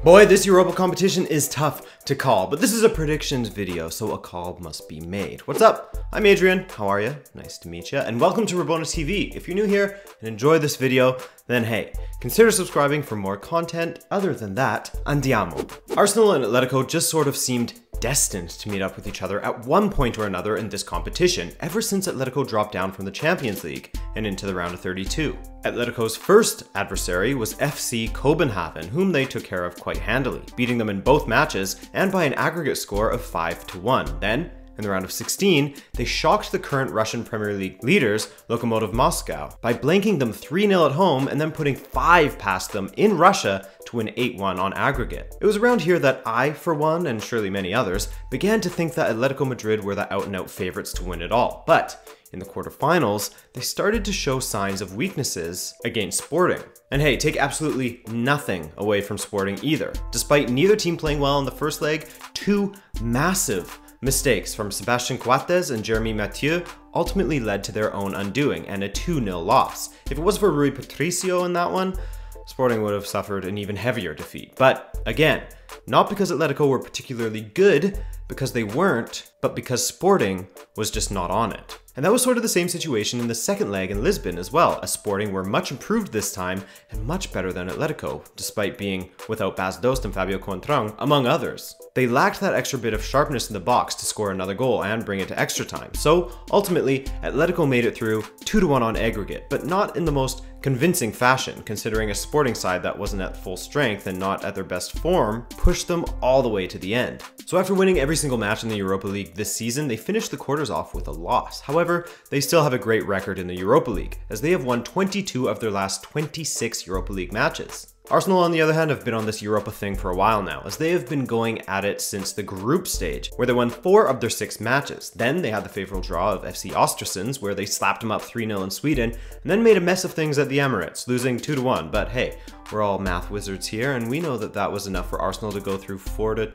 Boy, this Europa competition is tough to call, but this is a predictions video, so a call must be made. What's up? I'm Adrian. How are you? Nice to meet you, and welcome to Rabona TV. If you're new here and enjoy this video, then hey, consider subscribing for more content. Other than that, andiamo. Arsenal and Atletico just sort of seemed destined to meet up with each other at one point or another in this competition, ever since Atletico dropped down from the Champions League and into the round of 32. Atletico's first adversary was FC Copenhagen, whom they took care of quite handily, beating them in both matches and by an aggregate score of 5-1. Then, in the round of 16, they shocked the current Russian Premier League leaders, Lokomotiv Moscow, by blanking them 3-0 at home and then putting 5 past them in Russia to win 8-1 on aggregate. It was around here that I, for one, and surely many others, began to think that Atletico Madrid were the out-and-out favorites to win it all. But in the quarterfinals, they started to show signs of weaknesses against Sporting. And hey, take absolutely nothing away from Sporting either. Despite neither team playing well in the first leg, two massive mistakes from Sebastian Coates and Jeremy Mathieu ultimately led to their own undoing and a 2-0 loss. If it was for Rui Patricio in that one, Sporting would have suffered an even heavier defeat. But again, not because Atletico were particularly good, because they weren't, but because Sporting was just not on it. And that was sort of the same situation in the second leg in Lisbon as well, as Sporting were much improved this time and much better than Atletico, despite being without Bas Dost and Fabio Coentrão, among others. They lacked that extra bit of sharpness in the box to score another goal and bring it to extra time. So ultimately, Atletico made it through 2-1 on aggregate, but not in the most convincing fashion, considering a Sporting side that wasn't at full strength and not at their best form pushed them all the way to the end. So after winning every single match in the Europa League this season, they finished the quarters off with a loss. However, they still have a great record in the Europa League, as they have won 22 of their last 26 Europa League matches. Arsenal, on the other hand, have been on this Europa thing for a while now, as they have been going at it since the group stage, where they won 4 of their 6 matches. Then they had the favorable draw of FC Ostersund, where they slapped them up 3-0 in Sweden, and then made a mess of things at the Emirates, losing 2-1. But hey, we're all math wizards here, and we know that that was enough for Arsenal to go through 4-2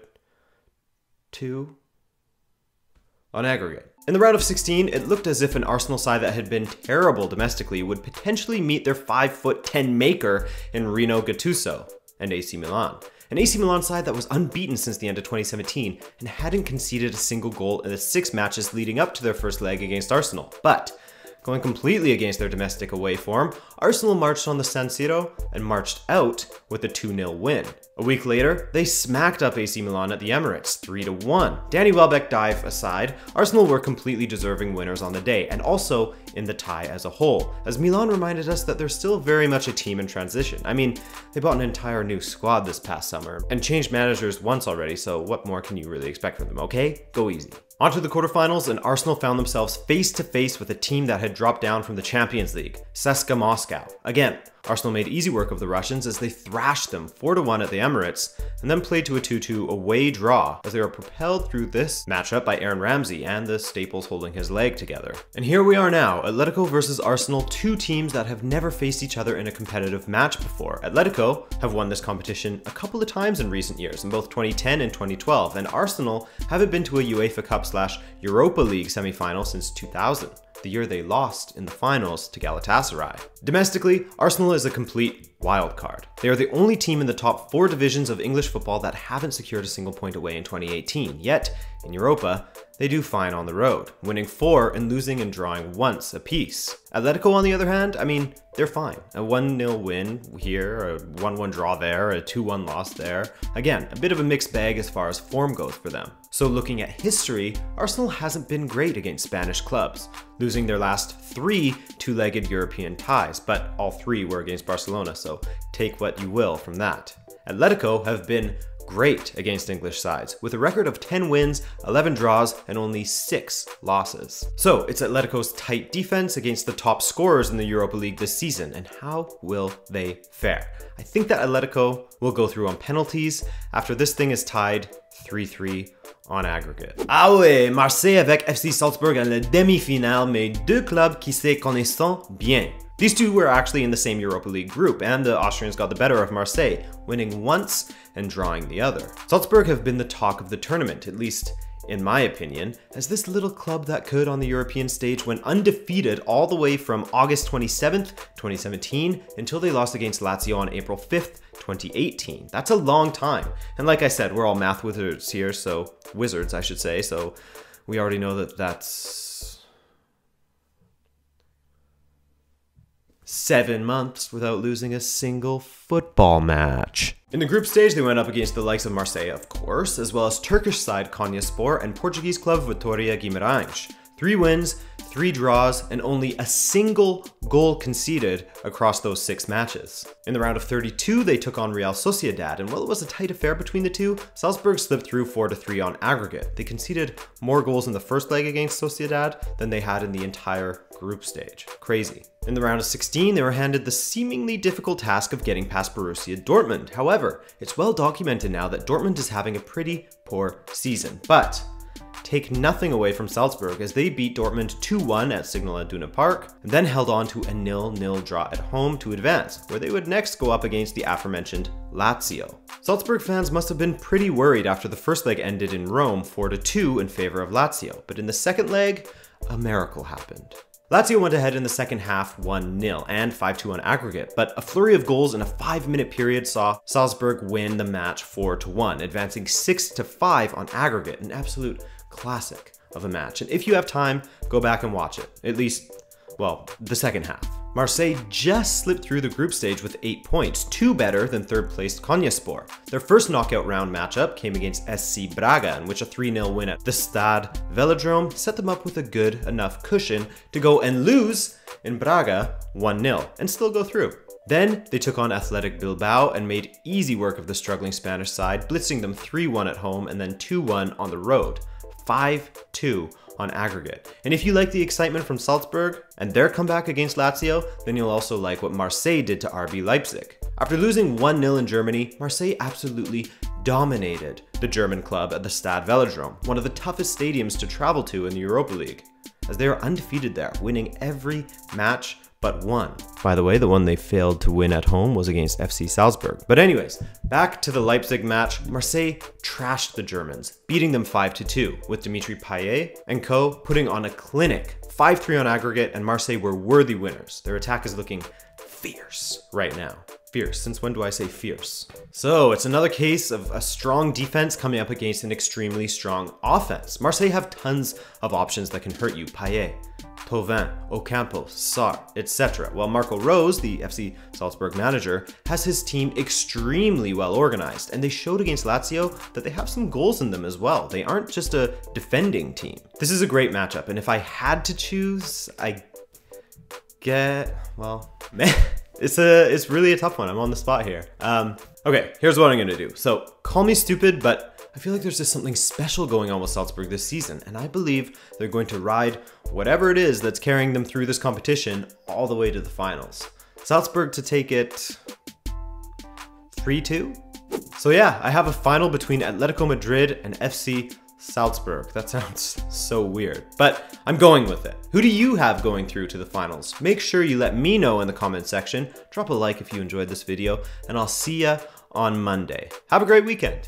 on aggregate. In the round of 16, it looked as if an Arsenal side that had been terrible domestically would potentially meet their 5'10" maker in Rino Gattuso and AC Milan. An AC Milan side that was unbeaten since the end of 2017 and hadn't conceded a single goal in the 6 matches leading up to their first leg against Arsenal. But going completely against their domestic away form, Arsenal marched on the San Siro and marched out with a 2-0 win. A week later, they smacked up AC Milan at the Emirates, 3-1. Danny Welbeck dive aside, Arsenal were completely deserving winners on the day, and also in the tie as a whole, as Milan reminded us that they're still very much a team in transition. I mean, they bought an entire new squad this past summer, and changed managers once already, so what more can you really expect from them, okay? Go easy. Onto the quarterfinals, and Arsenal found themselves face to face with a team that had dropped down from the Champions League, CSKA Moscow. Again, Arsenal made easy work of the Russians as they thrashed them 4-1 at the Emirates, and then played to a 2-2 away draw as they were propelled through this matchup by Aaron Ramsey and the Staples holding his leg together. And here we are now, Atletico versus Arsenal, two teams that have never faced each other in a competitive match before. Atletico have won this competition a couple of times in recent years, in both 2010 and 2012, and Arsenal haven't been to a UEFA Cup/Europa League semi-final since 2000. The year they lost in the finals to Galatasaray. Domestically, Arsenal is a complete wild card. They are the only team in the top 4 divisions of English football that haven't secured a single point away in 2018. Yet, in Europa, they do fine on the road, winning 4 and losing and drawing once apiece. Atletico, on the other hand, I mean, they're fine. A 1-0 win here, a 1-1 draw there, a 2-1 loss there. Again, a bit of a mixed bag as far as form goes for them. So looking at history, Arsenal hasn't been great against Spanish clubs, losing their last 3 two-legged European ties, but all 3 were against Barcelona, so take what you will from that. Atletico have been great against English sides, with a record of 10 wins, 11 draws, and only 6 losses. So it's Atletico's tight defense against the top scorers in the Europa League this season, and how will they fare? I think that Atletico will go through on penalties after this thing is tied 3-3 on aggregate. Ah ouais, Marseille avec FC Salzburg en la demi-finale, mais deux clubs qui se connaissent bien. These two were actually in the same Europa League group, and the Austrians got the better of Marseille, winning once and drawing the other. Salzburg have been the talk of the tournament, at least in my opinion, as this little club that could on the European stage went undefeated all the way from August 27th, 2017 until they lost against Lazio on April 5th, 2018. That's a long time. And like I said, we're all math wizards here, so wizards, I should say, so we already know that that's 7 months without losing a single football match. In the group stage, they went up against the likes of Marseille, of course, as well as Turkish side Konyaspor and Portuguese club Vitória Guimarães. 3 wins, 3 draws, and only a single goal conceded across those 6 matches. In the round of 32, they took on Real Sociedad, and while it was a tight affair between the two, Salzburg slipped through 4-3 on aggregate. They conceded more goals in the first leg against Sociedad than they had in the entire group stage. Crazy. In the round of 16, they were handed the seemingly difficult task of getting past Borussia Dortmund. However, it's well documented now that Dortmund is having a pretty poor season, but take nothing away from Salzburg as they beat Dortmund 2-1 at Signal Iduna Park, and then held on to a 0-0 draw at home to advance, where they would next go up against the aforementioned Lazio. Salzburg fans must have been pretty worried after the first leg ended in Rome 4-2 in favor of Lazio, but in the second leg, a miracle happened. Lazio went ahead in the second half 1-0 and 5-2 on aggregate, but a flurry of goals in a 5-minute period saw Salzburg win the match 4-1, advancing 6-5 on aggregate, an absolute classic of a match. And if you have time, go back and watch it, at least, well, the second half. Marseille just slipped through the group stage with 8 points, 2 better than third-placed Konyaspor. Their first knockout round matchup came against SC Braga, in which a 3-0 win at the Stade Velodrome set them up with a good enough cushion to go and lose in Braga 1-0 and still go through. Then they took on Athletic Bilbao and made easy work of the struggling Spanish side, blitzing them 3-1 at home and then 2-1 on the road, 5-2 on aggregate. And if you like the excitement from Salzburg and their comeback against Lazio, then you'll also like what Marseille did to RB Leipzig. After losing 1-0 in Germany, Marseille absolutely dominated the German club at the Stade Velodrome, one of the toughest stadiums to travel to in the Europa League, as they are undefeated there, winning every match but one. By the way, the one they failed to win at home was against FC Salzburg. But anyways, back to the Leipzig match, Marseille trashed the Germans, beating them 5-2, with Dimitri Payet and co putting on a clinic. 5-3 on aggregate, and Marseille were worthy winners. Their attack is looking fierce right now. Fierce. Since when do I say fierce? So it's another case of a strong defense coming up against an extremely strong offense. Marseille have tons of options that can hurt you. Payet, Thauvin, Ocampo, Sarr, etc. While Marco Rose, the FC Salzburg manager, has his team extremely well organized, and they showed against Lazio that they have some goals in them as well. They aren't just a defending team. This is a great matchup, and if I had to choose, well, man, it's really a tough one. I'm on the spot here. Okay, here's what I'm gonna do. So, call me stupid, but I feel like there's just something special going on with Salzburg this season, and I believe they're going to ride whatever it is that's carrying them through this competition all the way to the finals. Salzburg to take it 3-2? So yeah, I have a final between Atletico Madrid and FC Salzburg. That sounds so weird, but I'm going with it. Who do you have going through to the finals? Make sure you let me know in the comment section. Drop a like if you enjoyed this video, and I'll see ya on Monday. Have a great weekend.